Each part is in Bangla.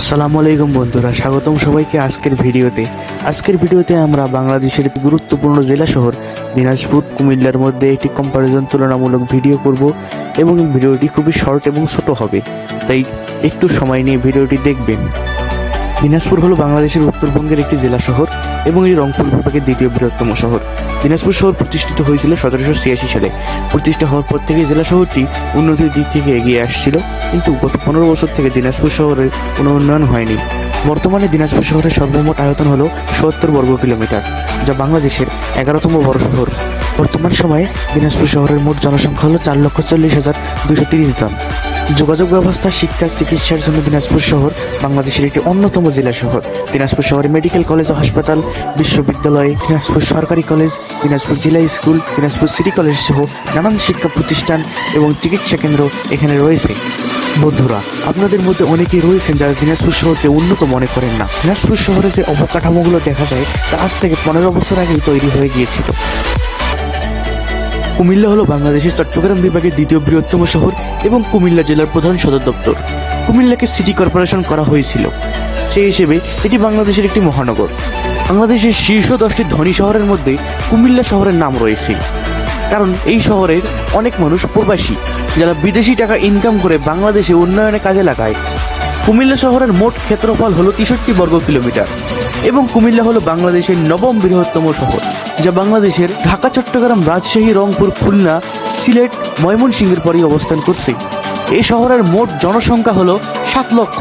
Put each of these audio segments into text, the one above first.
আসসালামু আলাইকুম বন্ধুরা, স্বাগতম সবাইকে আজকের ভিডিওতে আমরা বাংলাদেশের একটি গুরুত্বপূর্ণ জেলা শহর দিনাজপুর কুমিল্লার মধ্যে একটি কম্পারিজন তুলনামূলক ভিডিও করব এবং ভিডিওটি খুবই শর্ট এবং ছোট হবে, তাই একটু সময় নিয়ে ভিডিওটি দেখবেন। দিনাজপুর হলো বাংলাদেশের উত্তরবঙ্গের একটি জেলা শহর এবং এটি রংপুর বিভাগের দ্বিতীয় বৃহত্তম শহর। দিনাজপুর শহর প্রতিষ্ঠিত হয়েছিল 1786 সালে। প্রতিষ্ঠা হওয়ার পর থেকে জেলা শহরটি উন্নতির দিক থেকে এগিয়ে আসছিল, কিন্তু গত 15 বছর থেকে দিনাজপুর শহরের কোনো উন্নয়ন হয়নি। বর্তমানে দিনাজপুর শহরের সর্বমোট আয়তন হলো ৭০ বর্গ কিলোমিটার, যা বাংলাদেশের 11তম বড় শহর। বর্তমান সময়ে দিনাজপুর শহরের মোট জনসংখ্যা হলো 4,40,230 জন। যোগাযোগ ব্যবস্থা, শিক্ষা, চিকিৎসার জন্য দিনাজপুর শহর বাংলাদেশের একটি অন্যতম জেলা শহর। দিনাজপুর শহরে মেডিকেল কলেজ ও হাসপাতাল, বিশ্ববিদ্যালয়, দিনাজপুর সরকারি কলেজ, দিনাজপুর জেলা স্কুল, দিনাজপুর সিটি কলেজ সহ নানান শিক্ষা প্রতিষ্ঠান এবং চিকিৎসা কেন্দ্র এখানে রয়েছে। বন্ধুরা, আপনাদের মধ্যে অনেকেই রয়েছেন যারা দিনাজপুর শহরকে উন্নত মনে করেন না। দিনাজপুর শহরে যে অবকাঠামোগুলো দেখা যায় তা আজ থেকে 15 বছর আগেই তৈরি হয়ে গিয়েছিল। কুমিল্লা হলো বাংলাদেশের চট্টগ্রাম বিভাগের দ্বিতীয় বৃহত্তম শহর এবং কুমিল্লা জেলার প্রধান সদর দপ্তর। কুমিল্লাকে সিটি কর্পোরেশন করা হয়েছিল, সেই হিসেবে এটি বাংলাদেশের একটি মহানগর। বাংলাদেশের শীর্ষ 10টি ধনী শহরের মধ্যে কুমিল্লা শহরের নাম রয়েছে, কারণ এই শহরের অনেক মানুষ প্রবাসী, যারা বিদেশি টাকা ইনকাম করে বাংলাদেশে উন্নয়নে কাজে লাগায়। কুমিল্লা শহরের মোট ক্ষেত্রফল হলো 63 বর্গ কিলোমিটার এবং কুমিল্লা হলো বাংলাদেশের 9ম বৃহত্তম শহর, যা বাংলাদেশের ঢাকা, চট্টগ্রাম, রাজশাহী, রংপুর, খুলনা, সিলেট, ময়মনসিংহের পরেই অবস্থান করছে। এই শহরের মোট জনসংখ্যা হলো 7 লক্ষ।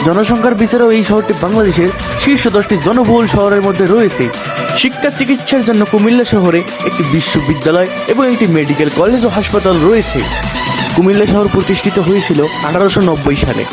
জনসংখ্যার বিচারেও এই শহরটি বাংলাদেশের শীর্ষ 10টি জনবহুল শহরের মধ্যে রয়েছে। শিক্ষা, চিকিৎসার জন্য কুমিল্লা শহরে একটি বিশ্ববিদ্যালয় এবং একটি মেডিকেল কলেজ ও হাসপাতাল রয়েছে। কুমিল্লা শহর প্রতিষ্ঠিত হয়েছিল 1890 সালে।